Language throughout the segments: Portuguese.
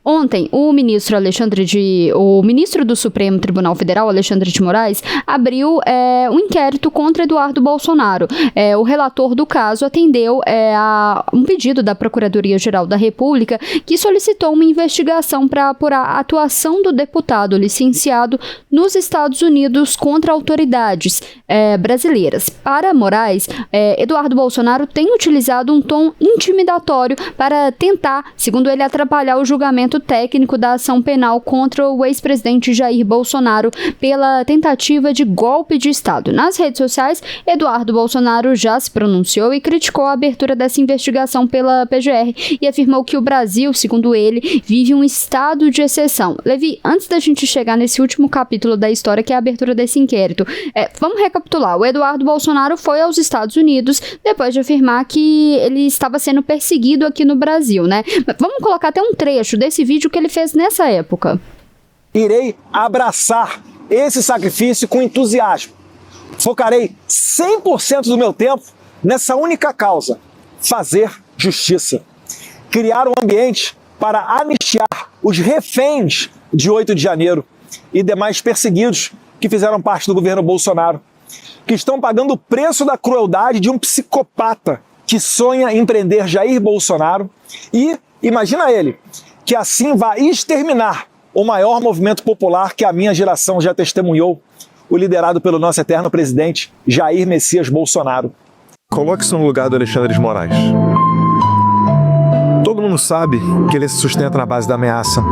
Ontem, o ministro do Supremo Tribunal Federal, Alexandre de Moraes, abriu um inquérito contra Eduardo Bolsonaro. O relator do caso atendeu a um pedido da Procuradoria-Geral da República, que solicitou uma investigação para apurar a atuação do deputado licenciado nos Estados Unidos contra autoridades brasileiras. Para Moraes, Eduardo Bolsonaro tem utilizado um tom intimidatório para tentar, segundo ele, atrapalhar o julgamento técnico da ação penal contra o ex-presidente Jair Bolsonaro pela tentativa de golpe de Estado. Nas redes sociais, Eduardo Bolsonaro já se pronunciou e criticou a abertura dessa investigação pela PGR e afirmou que o Brasil, segundo ele, vive um estado de exceção. Levi, antes da gente chegar nesse último capítulo da história, que é a abertura desse inquérito, vamos recapitular. O Eduardo Bolsonaro foi aos Estados Unidos depois de afirmar que ele estava sendo perseguido aqui no Brasil, né? Vamos colocar até um trecho desse vídeo que ele fez nessa época. Irei abraçar esse sacrifício com entusiasmo. Focarei 100% do meu tempo nessa única causa: fazer justiça. Criar um ambiente para anistiar os reféns de 8 de janeiro e demais perseguidos que fizeram parte do governo Bolsonaro, que estão pagando o preço da crueldade de um psicopata que sonha em prender Jair Bolsonaro e, imagina ele, que assim vai exterminar o maior movimento popular que a minha geração já testemunhou, o liderado pelo nosso eterno presidente Jair Messias Bolsonaro. Coloque-se no lugar do Alexandre de Moraes. Todo mundo sabe que ele se sustenta na base da ameaça.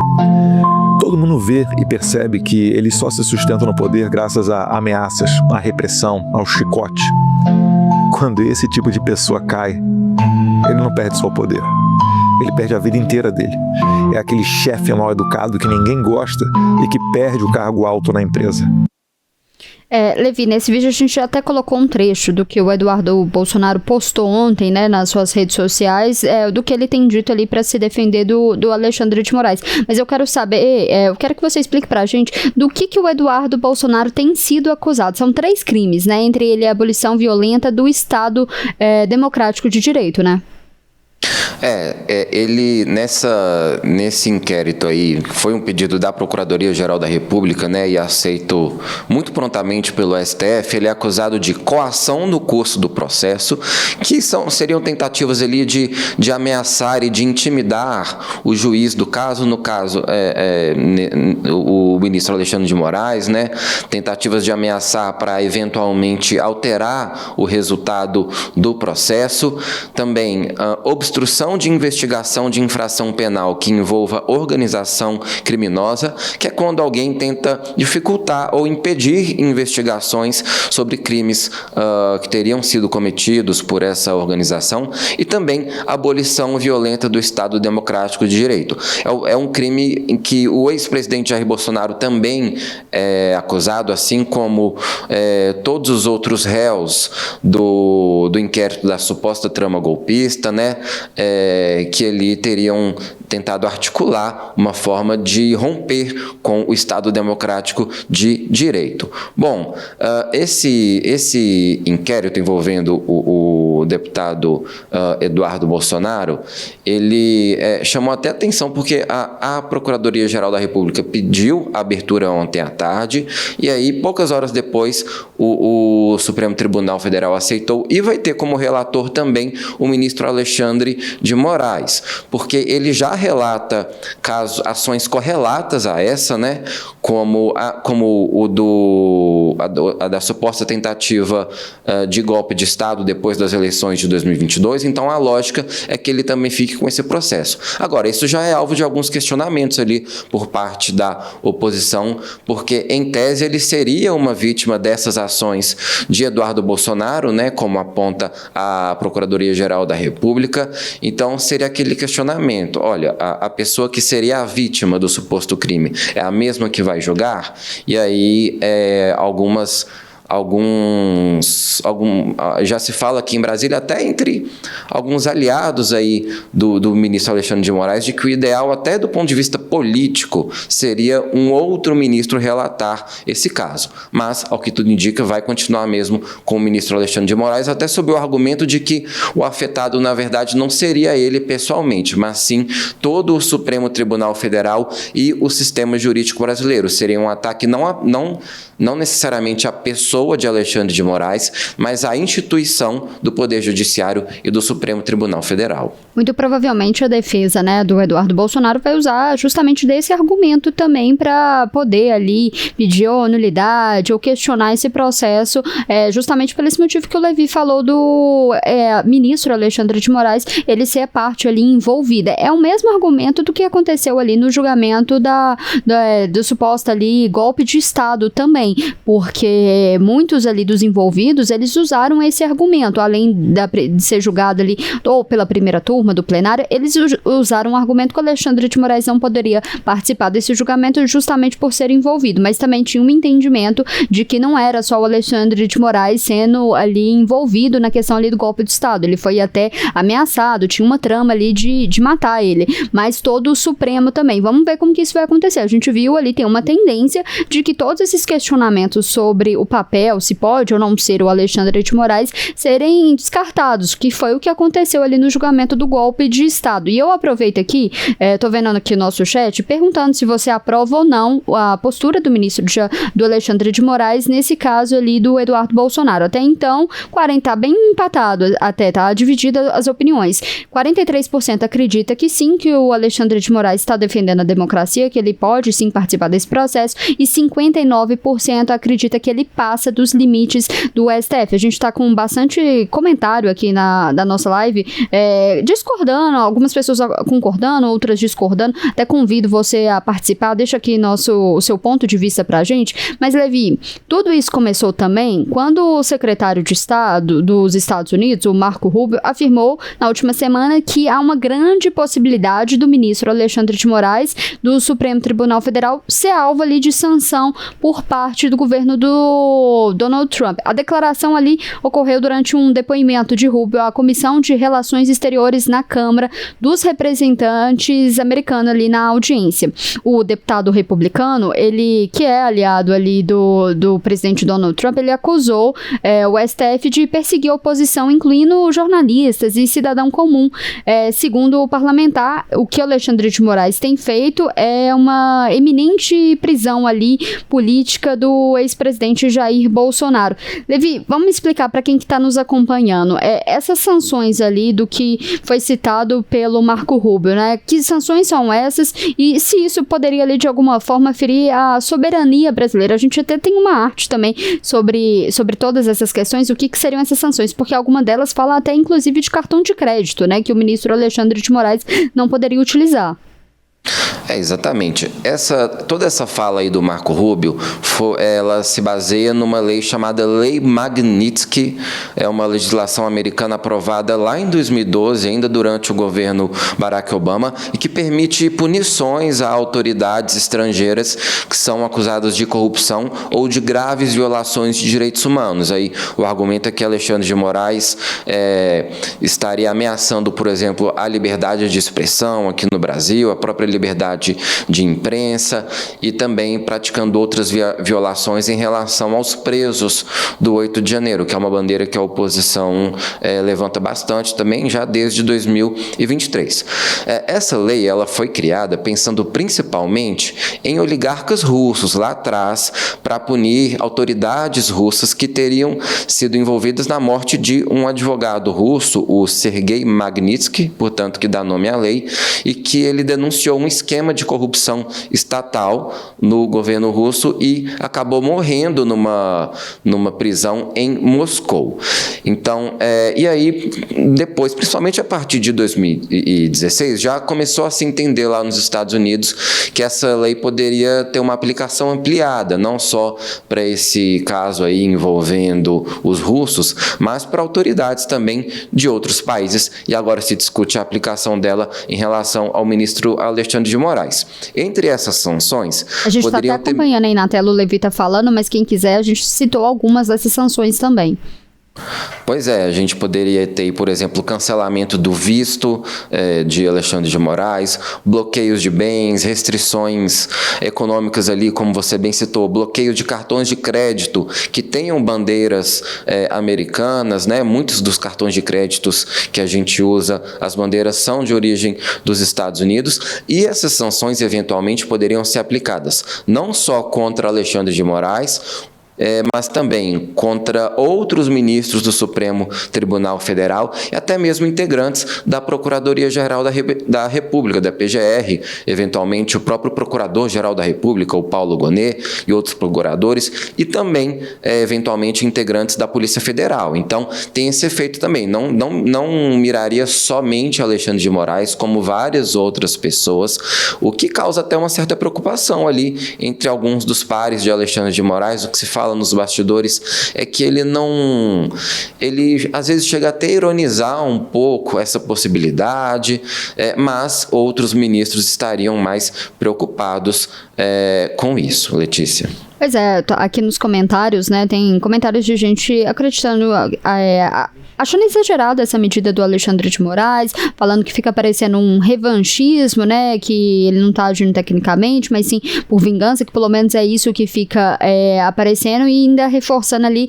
Todo mundo vê e percebe que ele só se sustenta no poder graças a ameaças, à repressão, ao chicote. Quando esse tipo de pessoa cai, ele não perde só o poder. Ele perde a vida inteira dele. É aquele chefe mal educado que ninguém gosta e que perde o cargo alto na empresa. Levi, nesse vídeo a gente até colocou um trecho do que o Eduardo Bolsonaro postou ontem, né, nas suas redes sociais, do que ele tem dito ali para se defender do Alexandre de Moraes. Mas eu quero saber, eu quero que você explique pra gente do que o Eduardo Bolsonaro tem sido acusado. São 3 crimes, né, entre ele a abolição violenta do Estado Democrático de Direito, né? Ele, nesse inquérito aí, foi um pedido da Procuradoria-Geral da República, né, e aceito muito prontamente pelo STF. Ele é acusado de coação no curso do processo, que seriam tentativas ali de ameaçar e de intimidar o juiz do caso, no caso, o ministro Alexandre de Moraes, né, tentativas de ameaçar para eventualmente alterar o resultado do processo, também obstrução de investigação de infração penal que envolva organização criminosa, que é quando alguém tenta dificultar ou impedir investigações sobre crimes que teriam sido cometidos por essa organização, e também abolição violenta do Estado Democrático de Direito. É um crime em que o ex-presidente Jair Bolsonaro também é acusado, assim como todos os outros réus do inquérito da suposta trama golpista, né? Que ali teriam tentado articular uma forma de romper com o Estado Democrático de Direito. Bom, esse inquérito envolvendo o deputado Eduardo Bolsonaro, ele chamou até atenção porque a Procuradoria-Geral da República pediu a abertura ontem à tarde, e aí, poucas horas depois, o Supremo Tribunal Federal aceitou, e vai ter como relator também o ministro Alexandre de Moraes, porque ele já relata ações correlatas a essa, né, como a da suposta tentativa de golpe de Estado depois das eleições de 2022, então a lógica é que ele também fique com esse processo. Agora, isso já é alvo de alguns questionamentos ali por parte da oposição, porque, em tese, ele seria uma vítima dessas ações de Eduardo Bolsonaro, né, como aponta a Procuradoria-Geral da República. Então, seria aquele questionamento: olha, a pessoa que seria a vítima do suposto crime é a mesma que vai julgar? E aí, algumas já se fala aqui em Brasília, até entre alguns aliados aí do ministro Alexandre de Moraes, de que o ideal, até do ponto de vista político, seria um outro ministro relatar esse caso. Mas, ao que tudo indica, vai continuar mesmo com o ministro Alexandre de Moraes, até sob o argumento de que o afetado, na verdade, não seria ele pessoalmente, mas sim todo o Supremo Tribunal Federal e o sistema jurídico brasileiro. Seria um ataque não necessariamente à pessoa de Alexandre de Moraes, mas à instituição do Poder Judiciário e do Supremo Tribunal Federal. Muito provavelmente a defesa, do Eduardo Bolsonaro vai usar justamente desse argumento também para poder ali pedir nulidade ou questionar esse processo, justamente por esse motivo que o Levi falou do ministro Alexandre de Moraes, ele ser parte ali envolvida. É o mesmo argumento do que aconteceu ali no julgamento do suposto ali golpe de Estado também, porque muitos ali dos envolvidos, eles usaram esse argumento, além de ser julgado ali ou pela primeira turma do plenário, eles usaram o argumento que o Alexandre de Moraes não poderia participar desse julgamento justamente por ser envolvido, mas também tinha um entendimento de que não era só o Alexandre de Moraes sendo ali envolvido na questão ali do golpe de Estado, ele foi até ameaçado, tinha uma trama ali de matar ele, mas todo o Supremo também. Vamos ver como que isso vai acontecer. A gente viu ali, tem uma tendência de que todos esses questionamentos sobre o papel, se pode ou não ser o Alexandre de Moraes, serem descartados, que foi o que aconteceu ali no julgamento do golpe de Estado. E eu aproveito aqui, tô vendo aqui o nosso chat, perguntando se você aprova ou não a postura do ministro do Alexandre de Moraes nesse caso ali do Eduardo Bolsonaro. Até então, tá bem empatado, até tá dividida as opiniões. 43% acredita que sim, que o Alexandre de Moraes está defendendo a democracia, que ele pode sim participar desse processo, e 59% acredita que ele passa dos limites do STF. A gente está com bastante comentário aqui na nossa live, discordando, algumas pessoas concordando, outras discordando. Até convido você a participar, deixa aqui o seu ponto de vista pra gente. Mas, Levi, tudo isso começou também quando o secretário de Estado dos Estados Unidos, o Marco Rubio, afirmou na última semana que há uma grande possibilidade do ministro Alexandre de Moraes, do Supremo Tribunal Federal, ser alvo ali de sanção por parte do governo do Donald Trump. A declaração ali ocorreu durante um depoimento de Rubio à Comissão de Relações Exteriores na Câmara dos Representantes americana ali na audiência. O deputado republicano, ele que é aliado ali do presidente Donald Trump, ele acusou o STF de perseguir a oposição, incluindo jornalistas e cidadão comum. Segundo o parlamentar, o que Alexandre de Moraes tem feito é uma eminente prisão ali política do ex-presidente Jair Bolsonaro. Levi, vamos explicar para quem que está nos acompanhando. Essas sanções ali do que foi citado pelo Marco Rubio, que sanções são essas e se isso poderia ali de alguma forma ferir a soberania brasileira? A gente até tem uma arte também sobre todas essas questões, o que seriam essas sanções, porque alguma delas fala até inclusive de cartão de crédito, que o ministro Alexandre de Moraes não poderia utilizar. Exatamente. Toda essa fala aí do Marco Rubio, ela se baseia numa lei chamada Lei Magnitsky, é uma legislação americana aprovada lá em 2012, ainda durante o governo Barack Obama, e que permite punições a autoridades estrangeiras que são acusadas de corrupção ou de graves violações de direitos humanos. Aí o argumento é que Alexandre de Moraes estaria ameaçando, por exemplo, a liberdade de expressão aqui no Brasil, a própria liberdade de imprensa e também praticando outras violações em relação aos presos do 8 de janeiro, que é uma bandeira que a oposição levanta bastante também já desde 2023. Essa lei ela foi criada pensando principalmente em oligarcas russos lá atrás para punir autoridades russas que teriam sido envolvidas na morte de um advogado russo, o Sergei Magnitsky, portanto que dá nome à lei, e que ele denunciou um esquema de corrupção estatal no governo russo e acabou morrendo numa prisão em Moscou. Então, e aí, depois, principalmente a partir de 2016, já começou a se entender lá nos Estados Unidos que essa lei poderia ter uma aplicação ampliada, não só para esse caso aí envolvendo os russos, mas para autoridades também de outros países, e agora se discute a aplicação dela em relação ao ministro Alexandre Alexandre de Moraes. Entre essas sanções, a gente está até acompanhando aí na tela, o Levi está falando, mas quem quiser, a gente citou algumas dessas sanções também. Pois é, a gente poderia ter, por exemplo, o cancelamento do visto de Alexandre de Moraes, bloqueios de bens, restrições econômicas ali, como você bem citou, bloqueio de cartões de crédito que tenham bandeiras americanas, né? Muitos dos cartões de créditos que a gente usa, as bandeiras são de origem dos Estados Unidos, e essas sanções eventualmente poderiam ser aplicadas não só contra Alexandre de Moraes, mas também contra outros ministros do Supremo Tribunal Federal e até mesmo integrantes da Procuradoria-Geral da República, da PGR, eventualmente o próprio Procurador-Geral da República, o Paulo Gonet, e outros procuradores, e também, eventualmente, integrantes da Polícia Federal. Então, tem esse efeito também. Não miraria somente Alexandre de Moraes, como várias outras pessoas, o que causa até uma certa preocupação ali entre alguns dos pares de Alexandre de Moraes. O que se fala nos bastidores é que ele às vezes chega até a ironizar um pouco essa possibilidade, mas outros ministros estariam mais preocupados com isso, Letícia. Pois é, aqui nos comentários, né, tem comentários de gente acreditando, achando exagerado essa medida do Alexandre de Moraes, falando que fica parecendo um revanchismo, né, que ele não tá agindo tecnicamente, mas sim por vingança, que pelo menos é isso que fica aparecendo, e ainda reforçando ali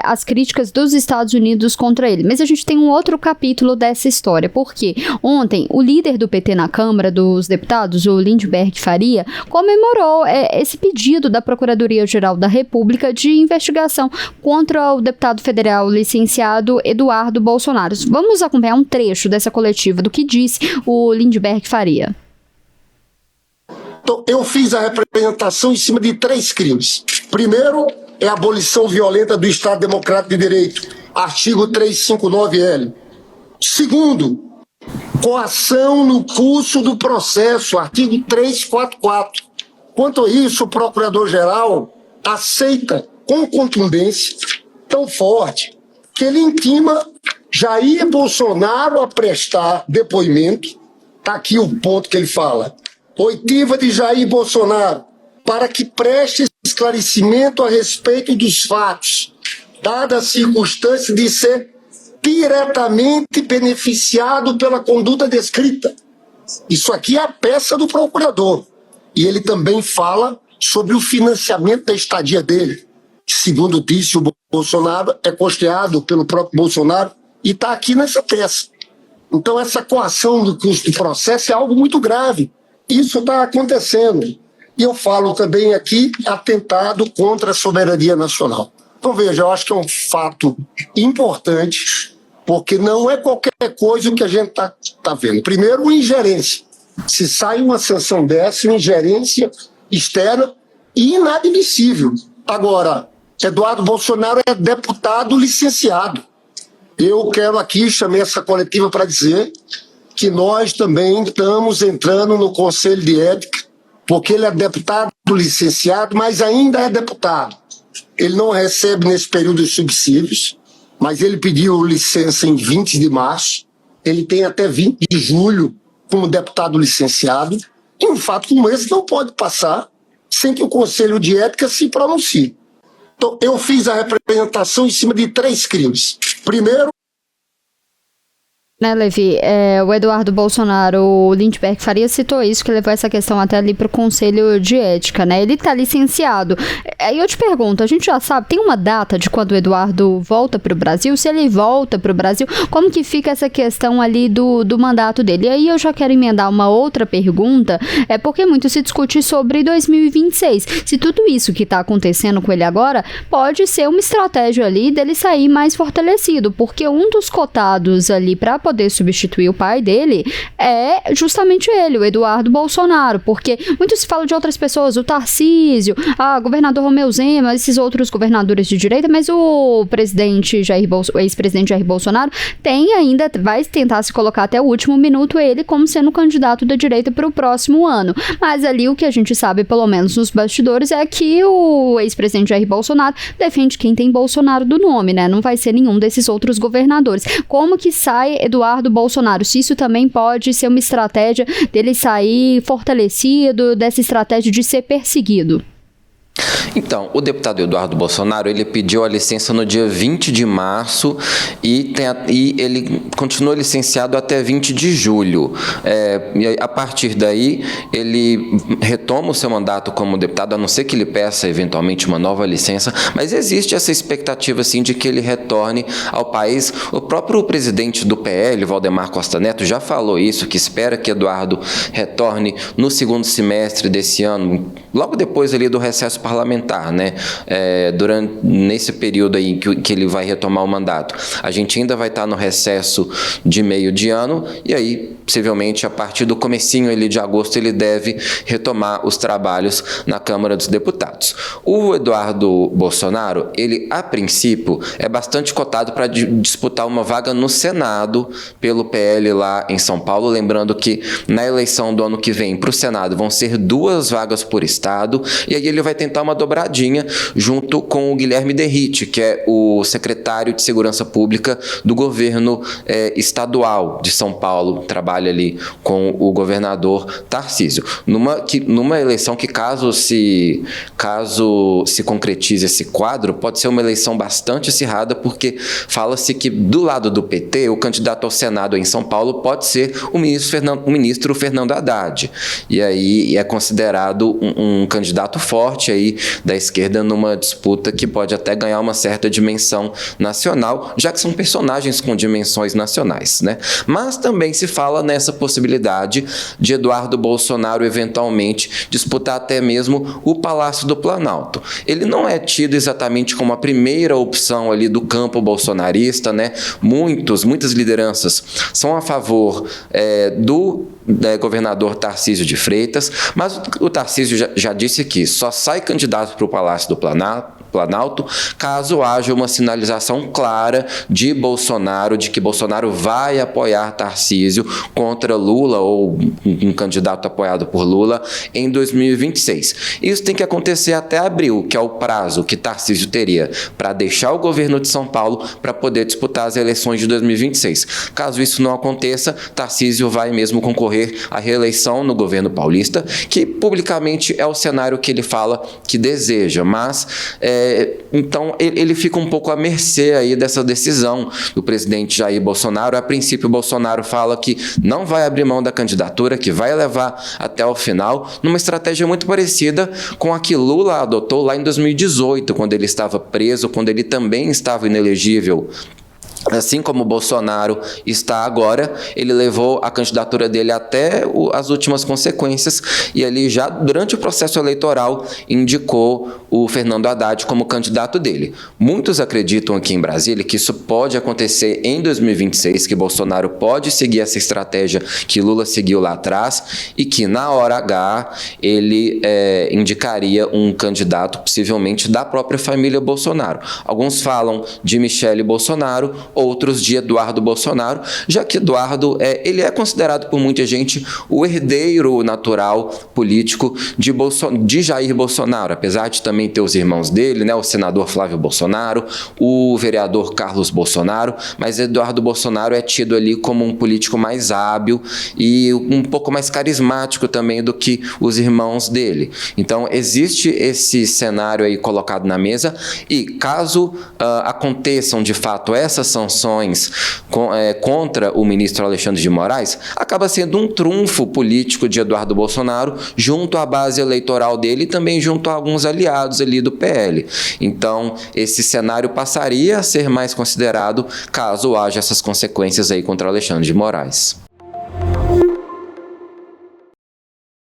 as críticas dos Estados Unidos contra ele. Mas a gente tem um outro capítulo dessa história, porque ontem o líder do PT na Câmara dos Deputados, o Lindbergh Faria, comemorou esse pedido da Procuradoria-Geral da República de investigação contra o deputado federal licenciado Eduardo Bolsonaro. Vamos acompanhar um trecho dessa coletiva do que disse o Lindbergh Faria. Então, eu fiz a representação em cima de 3 crimes. Primeiro é a abolição violenta do Estado Democrático de Direito, artigo 359-L. Segundo, coação no curso do processo, artigo 344. Quanto a isso, o Procurador-Geral aceita com contundência tão forte que ele intima Jair Bolsonaro a prestar depoimento. Está aqui o ponto que ele fala. Oitiva de Jair Bolsonaro para que preste esclarecimento a respeito dos fatos, dada a circunstância de ser diretamente beneficiado pela conduta descrita. Isso aqui é a peça do procurador. E ele também fala sobre o financiamento da estadia dele, que, segundo disse o Bolsonaro, é custeado pelo próprio Bolsonaro e está aqui nessa peça. Então, essa coação do custo do processo é algo muito grave. Isso está acontecendo. E eu falo também aqui atentado contra a soberania nacional. Então, veja, eu acho que é um fato importante, porque não é qualquer coisa que a gente está vendo. Primeiro, uma ingerência. Se sai uma sanção dessa, uma ingerência externa e inadmissível. Agora, Eduardo Bolsonaro é deputado licenciado. Eu quero aqui, chamei essa coletiva para dizer que nós também estamos entrando no Conselho de Ética, porque ele é deputado licenciado, mas ainda é deputado. Ele não recebe nesse período os subsídios, mas ele pediu licença em 20 de março, ele tem até 20 de julho como deputado licenciado, e um fato como esse não pode passar sem que o Conselho de Ética se pronuncie. Então, eu fiz a representação em cima de 3 crimes. Primeiro, né, Levi, o Eduardo Bolsonaro, o Lindbergh Faria citou isso, que levou essa questão até ali para o Conselho de Ética, né? Ele está licenciado. Aí eu te pergunto, a gente já sabe, tem uma data de quando o Eduardo volta para o Brasil? Se ele volta para o Brasil, como que fica essa questão ali do mandato dele? E aí eu já quero emendar uma outra pergunta, porque muito se discute sobre 2026. Se tudo isso que está acontecendo com ele agora pode ser uma estratégia ali dele sair mais fortalecido, porque um dos cotados ali para poder substituir o pai dele é justamente ele, o Eduardo Bolsonaro, porque muito se fala de outras pessoas, o Tarcísio, governador Romeu Zema, esses outros governadores de direita, mas o ex-presidente Jair Bolsonaro vai tentar se colocar até o último minuto ele como sendo candidato da direita para o próximo ano, mas ali o que a gente sabe, pelo menos nos bastidores, é que o ex-presidente Jair Bolsonaro defende quem tem Bolsonaro do nome, né? Não vai ser nenhum desses outros governadores. Como que sai Eduardo Eduardo Bolsonaro, se isso também pode ser uma estratégia dele sair fortalecido, dessa estratégia de ser perseguido. Então, o deputado Eduardo Bolsonaro, ele pediu a licença no dia 20 de março e ele continuou licenciado até 20 de julho. E a partir daí, ele retoma o seu mandato como deputado, a não ser que ele peça eventualmente uma nova licença, mas existe essa expectativa, sim, de que ele retorne ao país. O próprio presidente do PL, Valdemar Costa Neto, já falou isso, que espera que Eduardo retorne no segundo semestre desse ano, logo depois ali do recesso parlamentar, né? Nesse período aí que ele vai retomar o mandato. A gente ainda vai estar no recesso de meio de ano e aí, possivelmente, a partir do comecinho ali de agosto, ele deve retomar os trabalhos na Câmara dos Deputados. O Eduardo Bolsonaro, ele, a princípio, é bastante cotado para disputar uma vaga no Senado pelo PL lá em São Paulo, lembrando que na eleição do ano que vem para o Senado vão ser 2 vagas por estado, e aí ele vai tentar uma dobradinha junto com o Guilherme Derrite, que é o secretário de Segurança Pública do governo estadual de São Paulo, trabalha ali com o governador Tarcísio. Numa eleição que, caso se concretize esse quadro, pode ser uma eleição bastante acirrada, porque fala-se que do lado do PT, o candidato ao Senado em São Paulo pode ser o ministro Fernando Haddad. E aí é considerado um candidato forte aí da esquerda numa disputa que pode até ganhar uma certa dimensão nacional, já que são personagens com dimensões nacionais, né? Mas também se fala nessa possibilidade de Eduardo Bolsonaro eventualmente disputar até mesmo o Palácio do Planalto. Ele não é tido exatamente como a primeira opção ali do campo bolsonarista, né? Muitas lideranças são a favor do governador Tarcísio de Freitas, mas o Tarcísio já disse que só sai candidato para o Palácio do Planalto caso haja uma sinalização clara de Bolsonaro, de que Bolsonaro vai apoiar Tarcísio contra Lula ou um candidato apoiado por Lula em 2026. Isso tem que acontecer até abril, que é o prazo que Tarcísio teria para deixar o governo de São Paulo para poder disputar as eleições de 2026. Caso isso não aconteça, Tarcísio vai mesmo concorrer à reeleição no governo paulista, que publicamente é o cenário que ele fala que deseja, mas então ele fica um pouco à mercê aí dessa decisão do presidente Jair Bolsonaro. A princípio, Bolsonaro fala que não vai abrir mão da candidatura, que vai levar até o final, numa estratégia muito parecida com a que Lula adotou lá em 2018, quando ele estava preso, quando ele também estava inelegível. Assim como o Bolsonaro está agora, ele levou a candidatura dele até as últimas consequências e ali já durante o processo eleitoral indicou o Fernando Haddad como candidato dele. Muitos acreditam aqui em Brasília que isso pode acontecer em 2026, que Bolsonaro pode seguir essa estratégia que Lula seguiu lá atrás e que na hora H ele indicaria um candidato possivelmente da própria família Bolsonaro. Alguns falam de Michele Bolsonaro, outros de Eduardo Bolsonaro, já que Eduardo ele é considerado por muita gente o herdeiro natural político de Jair Bolsonaro, apesar de também ter os irmãos dele, né, o senador Flávio Bolsonaro, o vereador Carlos Bolsonaro, mas Eduardo Bolsonaro é tido ali como um político mais hábil e um pouco mais carismático também do que os irmãos dele. Então existe esse cenário aí colocado na mesa e caso aconteçam de fato essas sanções contra o ministro Alexandre de Moraes, acaba sendo um trunfo político de Eduardo Bolsonaro junto à base eleitoral dele e também junto a alguns aliados ali do PL. Então, esse cenário passaria a ser mais considerado caso haja essas consequências aí contra Alexandre de Moraes.